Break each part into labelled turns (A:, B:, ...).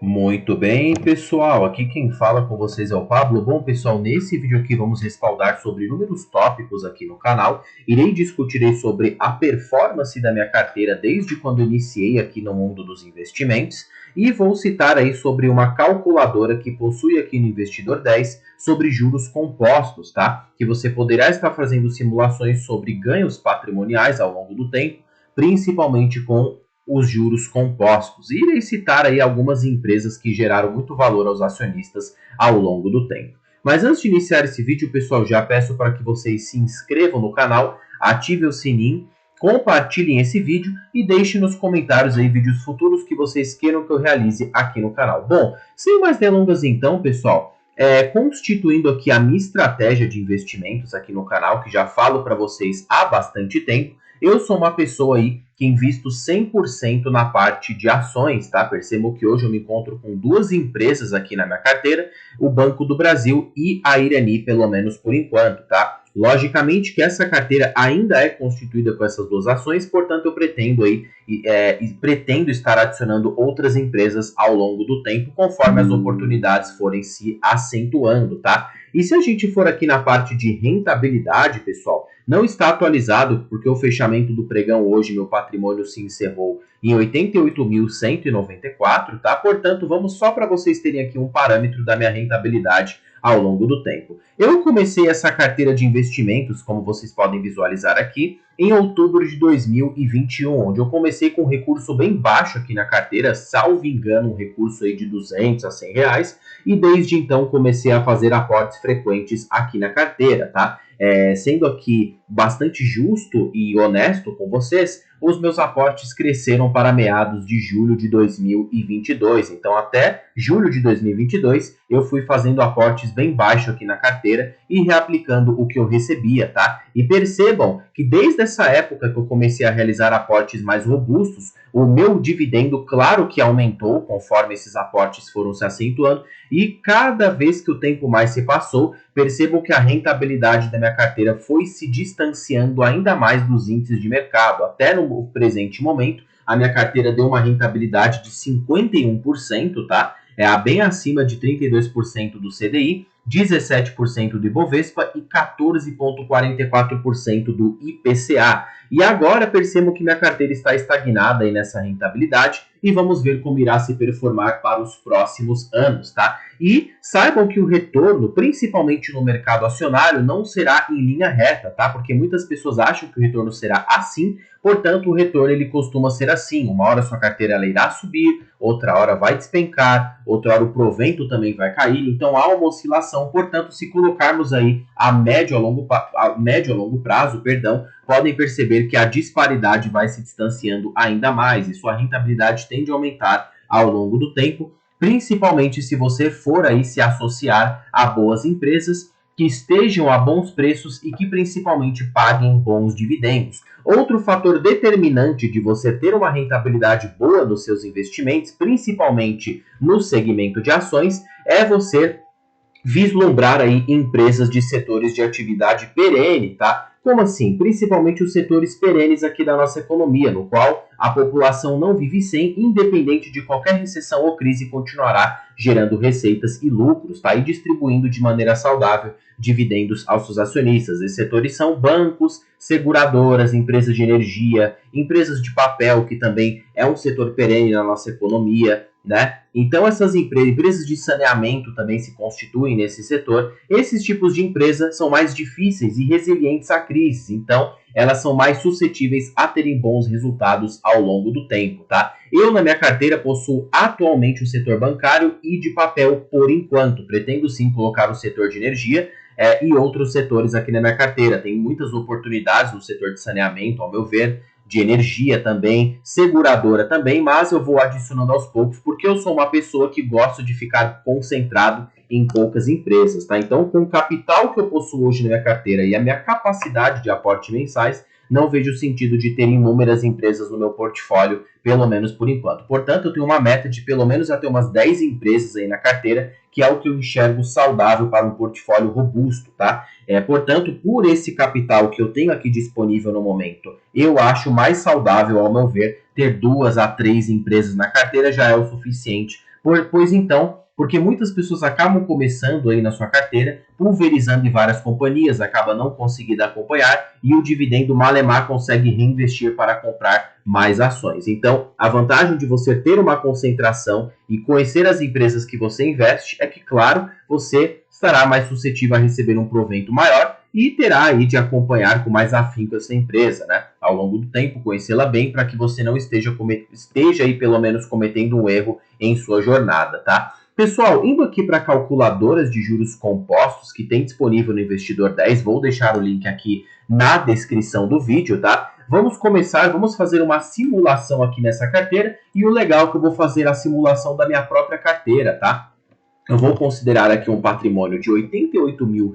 A: Muito bem, pessoal. Aqui quem fala com vocês é o Pablo. Bom, pessoal, nesse vídeo aqui vamos respaldar sobre inúmeros tópicos aqui no canal. Irei discutir sobre a performance da minha carteira desde quando iniciei aqui no mundo dos investimentos e vou citar aí sobre uma calculadora que possui aqui no Investidor 10 sobre juros compostos, tá? Que você poderá estar fazendo simulações sobre ganhos patrimoniais ao longo do tempo, principalmente com os juros compostos. E irei citar aí algumas empresas que geraram muito valor aos acionistas ao longo do tempo. Mas antes de iniciar esse vídeo, pessoal, já peço para que vocês se inscrevam no canal, ativem o sininho, compartilhem esse vídeo e deixem nos comentários aí vídeos futuros que vocês queiram que eu realize aqui no canal. Bom, sem mais delongas então, pessoal, constituindo aqui a minha estratégia de investimentos aqui no canal, que já falo para vocês há bastante tempo, eu sou uma pessoa aí que invisto 100% na parte de ações, tá? Percebam que hoje eu me encontro com duas empresas aqui na minha carteira, o Banco do Brasil e a Irani, pelo menos por enquanto, tá? Logicamente que essa carteira ainda é constituída com essas duas ações, portanto eu pretendo estar adicionando outras empresas ao longo do tempo, conforme as oportunidades forem se acentuando, tá? E se a gente for aqui na parte de rentabilidade, pessoal, não está atualizado porque o fechamento do pregão hoje, meu patrimônio se encerrou em 88.194, tá? Portanto, vamos só para vocês terem aqui um parâmetro da minha rentabilidade ao longo do tempo. Eu comecei essa carteira de investimentos, como vocês podem visualizar aqui, em outubro de 2021, onde eu comecei com um recurso bem baixo aqui na carteira, salvo engano, um recurso aí de 200 a 100 reais, e desde então comecei a fazer aportes frequentes aqui na carteira, tá? Sendo aqui bastante justo e honesto com vocês, os meus aportes cresceram para meados de julho de 2022. Então, até julho de 2022, eu fui fazendo aportes bem baixos aqui na carteira e reaplicando o que eu recebia, tá? E percebam que desde essa época que eu comecei a realizar aportes mais robustos, o meu dividendo, claro que aumentou conforme esses aportes foram se acentuando, e cada vez que o tempo mais se passou, percebam que a rentabilidade da minha carteira foi se distanciando ainda mais dos índices de mercado. Até no presente momento, a minha carteira deu uma rentabilidade de 51%, tá? Bem acima de 32% do CDI, 17% do Ibovespa e 14,44% do IPCA. E agora percebo que minha carteira está estagnada aí nessa rentabilidade e vamos ver como irá se performar para os próximos anos, tá? E saibam que o retorno, principalmente no mercado acionário, não será em linha reta, tá? Porque muitas pessoas acham que o retorno será assim, portanto o retorno ele costuma ser assim. Uma hora sua carteira ela irá subir, outra hora vai despencar, outra hora o provento também vai cair, então há uma oscilação. Portanto, se colocarmos aí a médio a longo prazo, podem perceber que a disparidade vai se distanciando ainda mais e sua rentabilidade tende a aumentar ao longo do tempo, principalmente se você for aí se associar a boas empresas que estejam a bons preços e que principalmente paguem bons dividendos. Outro fator determinante de você ter uma rentabilidade boa nos seus investimentos, principalmente no segmento de ações, é você vislumbrar aí empresas de setores de atividade perene, tá? Como assim? Principalmente os setores perenes aqui da nossa economia, no qual a população não vive sem, independente de qualquer recessão ou crise, continuará gerando receitas e lucros, tá? E distribuindo de maneira saudável dividendos aos seus acionistas. Esses setores são bancos, seguradoras, empresas de energia, empresas de papel, que também é um setor perene na nossa economia, né? Então essas empresas de saneamento também se constituem nesse setor. Esses tipos de empresa são mais difíceis e resilientes à crise, então elas são mais suscetíveis a terem bons resultados ao longo do tempo, tá? Eu na minha carteira possuo atualmente o setor bancário e de papel por enquanto. Pretendo sim colocar o setor de energia e outros setores aqui na minha carteira. Tem muitas oportunidades no setor de saneamento, ao meu ver, de energia também, seguradora também, mas eu vou adicionando aos poucos, porque eu sou uma pessoa que gosto de ficar concentrado em poucas empresas, tá? Então, com o capital que eu possuo hoje na minha carteira e a minha capacidade de aporte mensais, não vejo sentido de ter inúmeras empresas no meu portfólio, pelo menos por enquanto. Portanto, eu tenho uma meta de pelo menos até umas 10 empresas aí na carteira, que é o que eu enxergo saudável para um portfólio robusto, tá? Portanto, por esse capital que eu tenho aqui disponível no momento, eu acho mais saudável, ao meu ver, ter 2 a 3 empresas na carteira já é o suficiente Porque muitas pessoas acabam começando aí na sua carteira, pulverizando em várias companhias, acaba não conseguindo acompanhar e o dividendo malemar consegue reinvestir para comprar mais ações. Então, a vantagem de você ter uma concentração e conhecer as empresas que você investe é que, claro, você estará mais suscetível a receber um provento maior e terá aí de acompanhar com mais afinco essa empresa, né? Ao longo do tempo, conhecê-la bem para que você não esteja aí pelo menos cometendo um erro em sua jornada, tá? Pessoal, indo aqui para calculadoras de juros compostos que tem disponível no Investidor 10, vou deixar o link aqui na descrição do vídeo, tá? Vamos fazer uma simulação aqui nessa carteira e o legal é que eu vou fazer a simulação da minha própria carteira, tá? Eu vou considerar aqui um patrimônio de R$88 mil,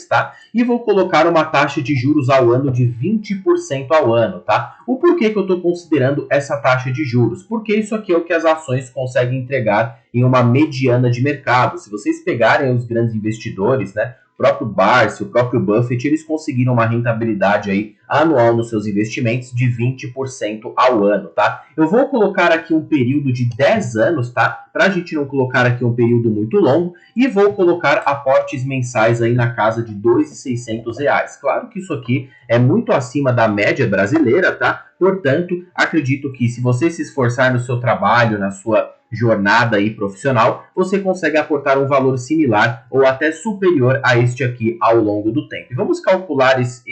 A: tá? E vou colocar uma taxa de juros ao ano de 20% ao ano, tá? O porquê que eu estou considerando essa taxa de juros? Porque isso aqui é o que as ações conseguem entregar em uma mediana de mercado. Se vocês pegarem os grandes investidores, né? O próprio Barsi, o próprio Buffett, eles conseguiram uma rentabilidade aí anual nos seus investimentos de 20% ao ano, tá? Eu vou colocar aqui um período de 10 anos, tá? Para a gente não colocar aqui um período muito longo e vou colocar aportes mensais aí na casa de R$2.600. Claro que isso aqui é muito acima da média brasileira, tá? Portanto, acredito que se você se esforçar no seu trabalho, na sua jornada aí profissional, você consegue aportar um valor similar ou até superior a este aqui ao longo do tempo. E vamos calcular isso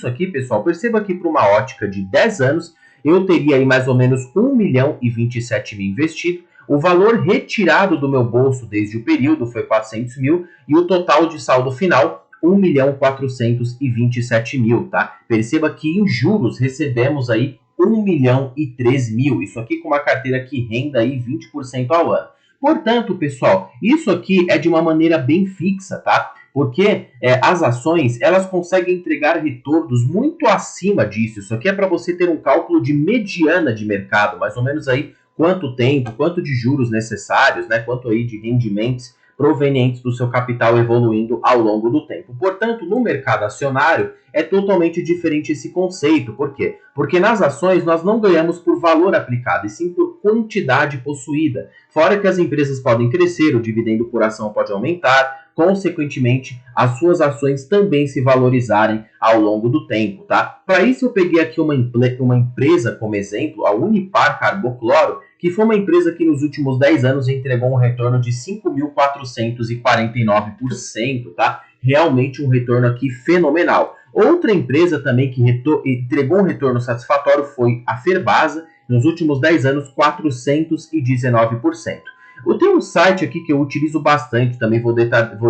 A: aqui, pessoal. Perceba que para uma ótica de 10 anos, eu teria aí mais ou menos R$1.027.000 investido. O valor retirado do meu bolso desde o período foi 400 mil e o total de saldo final R$1.427.000, tá? Perceba que em juros recebemos aí R$1.003.000. Isso aqui com uma carteira que renda aí 20% ao ano. Portanto, pessoal, isso aqui é de uma maneira bem fixa, tá? Porque as ações, elas conseguem entregar retornos muito acima disso. Isso aqui é para você ter um cálculo de mediana de mercado, mais ou menos aí quanto tempo, quanto de juros necessários, né? Quanto aí de rendimentos provenientes do seu capital evoluindo ao longo do tempo. Portanto, no mercado acionário é totalmente diferente esse conceito. Por quê? Porque nas ações nós não ganhamos por valor aplicado, e sim por quantidade possuída. Fora que as empresas podem crescer, o dividendo por ação pode aumentar, consequentemente, as suas ações também se valorizarem ao longo do tempo, tá? Para isso eu peguei aqui uma empresa como exemplo, a Unipar Carbocloro, que foi uma empresa que nos últimos 10 anos entregou um retorno de 5.449%, tá? Realmente um retorno aqui fenomenal. Outra empresa também que entregou um retorno satisfatório foi a Ferbasa, nos últimos 10 anos 419%. Eu tenho um site aqui que eu utilizo bastante, também vou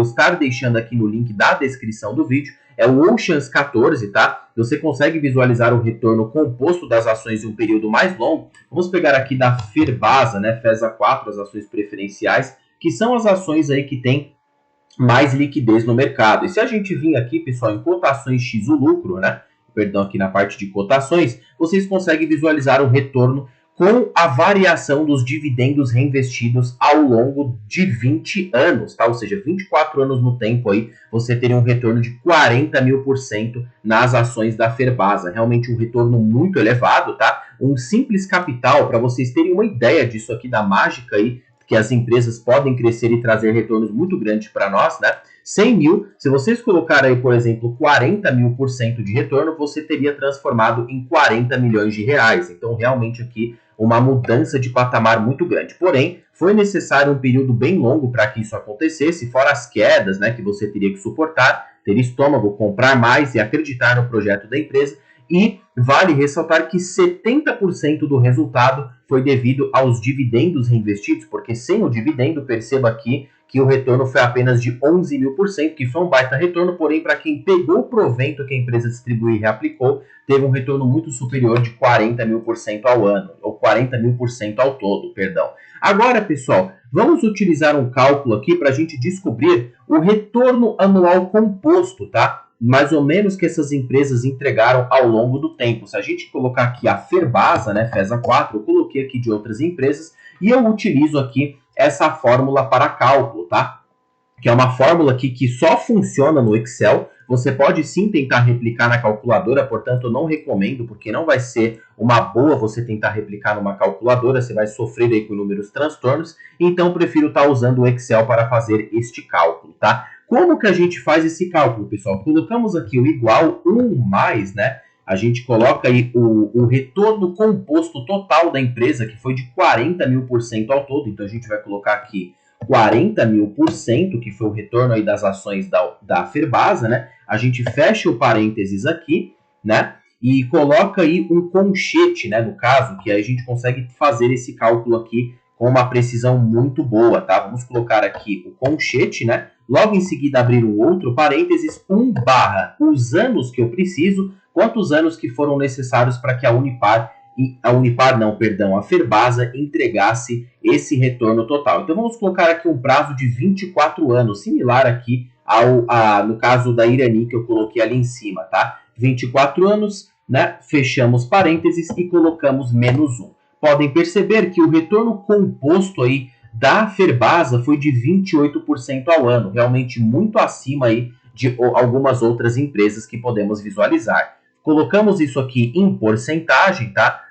A: estar deixando aqui no link da descrição do vídeo, é o Oceans 14, tá? Você consegue visualizar o retorno composto das ações em um período mais longo. Vamos pegar aqui da Ferbasa, né? FESA 4, as ações preferenciais, que são as ações aí que tem mais liquidez no mercado. E se a gente vir aqui, pessoal, em cotações X o lucro, né? Perdão, aqui na parte de cotações, vocês conseguem visualizar o retorno com a variação dos dividendos reinvestidos ao longo de 20 anos, tá? Ou seja, 24 anos no tempo aí, você teria um retorno de 40.000% nas ações da Ferbasa. Realmente um retorno muito elevado, tá? Um simples capital, para vocês terem uma ideia disso aqui, da mágica aí, que as empresas podem crescer e trazer retornos muito grandes para nós, né? 100 mil, se vocês colocarem aí, por exemplo, 40.000% de retorno, você teria transformado em 40 milhões de reais. Então, realmente aqui, uma mudança de patamar muito grande. Porém, foi necessário um período bem longo para que isso acontecesse, fora as quedas, né, que você teria que suportar, ter estômago, comprar mais e acreditar no projeto da empresa. E vale ressaltar que 70% do resultado foi devido aos dividendos reinvestidos, porque sem o dividendo, perceba aqui que o retorno foi apenas de 11.000%, que foi um baita retorno, porém para quem pegou o provento que a empresa distribuiu e reaplicou, teve um retorno muito superior de 40.000% ao ano, ou 40.000% ao todo, perdão. Agora, pessoal, vamos utilizar um cálculo aqui para a gente descobrir o retorno anual composto, tá? Mais ou menos que essas empresas entregaram ao longo do tempo. Se a gente colocar aqui a Ferbasa, né, FESA 4, eu coloquei aqui de outras empresas e eu utilizo aqui essa fórmula para cálculo, tá? Que é uma fórmula aqui que só funciona no Excel, você pode sim tentar replicar na calculadora, portanto eu não recomendo, porque não vai ser uma boa você tentar replicar numa calculadora, você vai sofrer aí com inúmeros transtornos, então prefiro estar usando o Excel para fazer este cálculo, tá? Como que a gente faz esse cálculo, pessoal? Colocamos aqui o igual 1 mais, né? A gente coloca aí o retorno composto total da empresa, que foi de 40.000% ao todo, então a gente vai colocar aqui 40.000%, que foi o retorno aí das ações da Ferbasa, né? A gente fecha o parênteses aqui, né? E coloca aí um conchete, né? No caso, que aí a gente consegue fazer esse cálculo aqui com uma precisão muito boa, tá? Vamos colocar aqui o conchete, né? Logo em seguida abrir um outro parênteses, 1 barra os anos que eu preciso, quantos anos que foram necessários para que a Ferbasa entregasse esse retorno total. Então vamos colocar aqui um prazo de 24 anos, similar aqui no caso da Irani que eu coloquei ali em cima, tá? 24 anos, né? Fechamos parênteses e colocamos menos 1. Podem perceber que o retorno composto aí da Ferbasa foi de 28% ao ano, realmente muito acima aí de algumas outras empresas que podemos visualizar. Colocamos isso aqui em porcentagem, tá?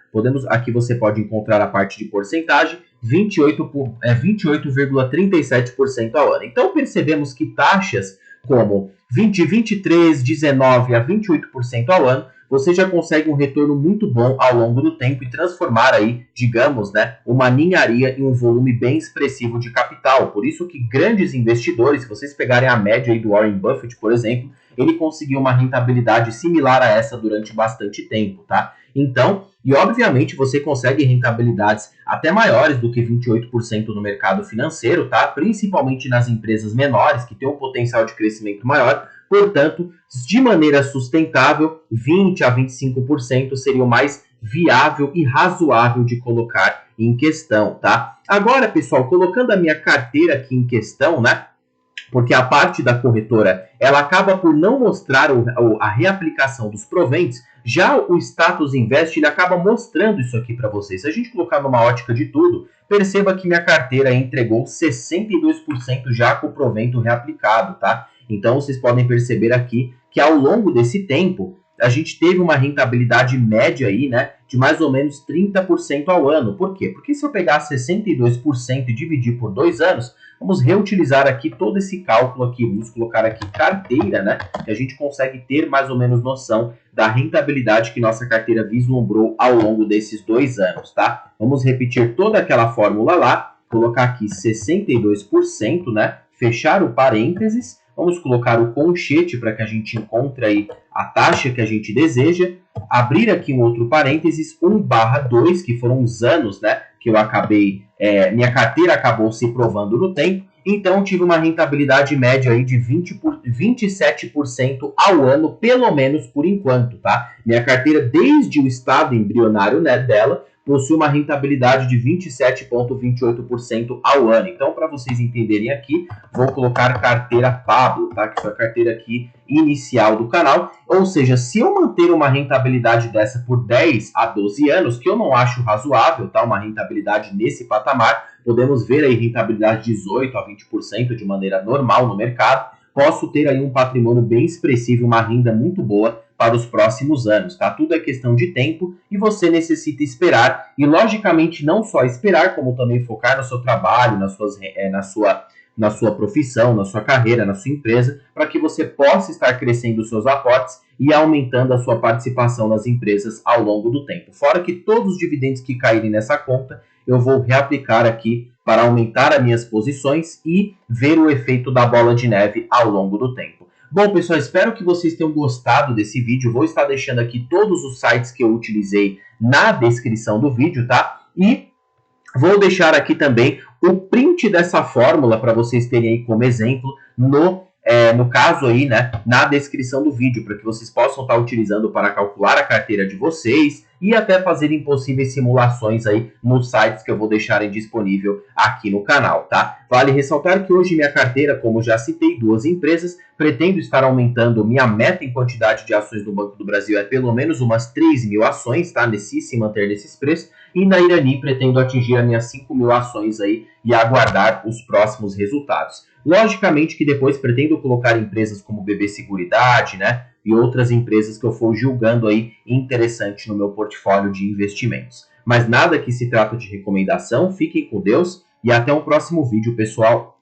A: Aqui você pode encontrar a parte de porcentagem, 28,37% ao ano. Então percebemos que taxas como 20, 23, 19 a 28% ao ano, você já consegue um retorno muito bom ao longo do tempo e transformar aí, digamos, né, uma ninharia em um volume bem expressivo de capital. Por isso que grandes investidores, se vocês pegarem a média aí do Warren Buffett, por exemplo, ele conseguiu uma rentabilidade similar a essa durante bastante tempo, tá? Então, e obviamente você consegue rentabilidades até maiores do que 28% no mercado financeiro, tá? Principalmente nas empresas menores, que têm um potencial de crescimento maior. Portanto, de maneira sustentável, 20 a 25% seria o mais viável e razoável de colocar em questão, tá? Agora, pessoal, colocando a minha carteira aqui em questão, né? Porque a parte da corretora, ela acaba por não mostrar a reaplicação dos proventos, já o Status Invest, ele acaba mostrando isso aqui para vocês. Se a gente colocar numa ótica de tudo, perceba que minha carteira entregou 62% já com o provento reaplicado, tá? Então, vocês podem perceber aqui que ao longo desse tempo, a gente teve uma rentabilidade média aí, né, de mais ou menos 30% ao ano. Por quê? Porque se eu pegar 62% e dividir por 2 anos, vamos reutilizar aqui todo esse cálculo aqui, vamos colocar aqui carteira, né, que a gente consegue ter mais ou menos noção da rentabilidade que nossa carteira vislumbrou ao longo desses 2 anos, tá? Vamos repetir toda aquela fórmula lá, colocar aqui 62%, né, fechar o parênteses, vamos colocar o conchete para que a gente encontre aí a taxa que a gente deseja, abrir aqui um outro parênteses, 1/2, que foram os anos, né, que eu acabei, minha carteira acabou se provando no tempo, então tive uma rentabilidade média aí de 27% ao ano, pelo menos por enquanto, tá? Minha carteira, desde o estado embrionário, né, dela, possui uma rentabilidade de 27,28% ao ano. Então, para vocês entenderem aqui, vou colocar carteira Pablo, tá? Que foi a carteira aqui inicial do canal. Ou seja, se eu manter uma rentabilidade dessa por 10 a 12 anos, que eu não acho razoável, tá? Uma rentabilidade nesse patamar, podemos ver aí rentabilidade de 18 a 20% de maneira normal no mercado. Posso ter aí um patrimônio bem expressivo, uma renda muito boa para os próximos anos, tá? Tudo é questão de tempo e você necessita esperar e, logicamente, não só esperar, como também focar no seu trabalho, na sua profissão, na sua carreira, na sua empresa, para que você possa estar crescendo os seus aportes e aumentando a sua participação nas empresas ao longo do tempo. Fora que todos os dividendos que caírem nessa conta, eu vou reaplicar aqui para aumentar as minhas posições e ver o efeito da bola de neve ao longo do tempo. Bom, pessoal, espero que vocês tenham gostado desse vídeo. Vou estar deixando aqui todos os sites que eu utilizei na descrição do vídeo, tá? E vou deixar aqui também o print dessa fórmula para vocês terem aí como exemplo no caso aí, né, na descrição do vídeo, para que vocês possam estar utilizando para calcular a carteira de vocês e até fazerem possíveis simulações aí nos sites que eu vou deixar disponível aqui no canal, tá? Vale ressaltar que hoje minha carteira, como já citei, 2 empresas, pretendo estar aumentando, minha meta em quantidade de ações do Banco do Brasil é pelo menos umas 3.000 ações, tá? Se manter nesses preços, e na Irani pretendo atingir as minhas 5.000 ações aí e aguardar os próximos resultados. Logicamente que depois pretendo colocar empresas como BB Seguridade, né? E outras empresas que eu for julgando aí interessante no meu portfólio de investimentos. Mas nada que se trata de recomendação, fiquem com Deus e até o próximo vídeo, pessoal.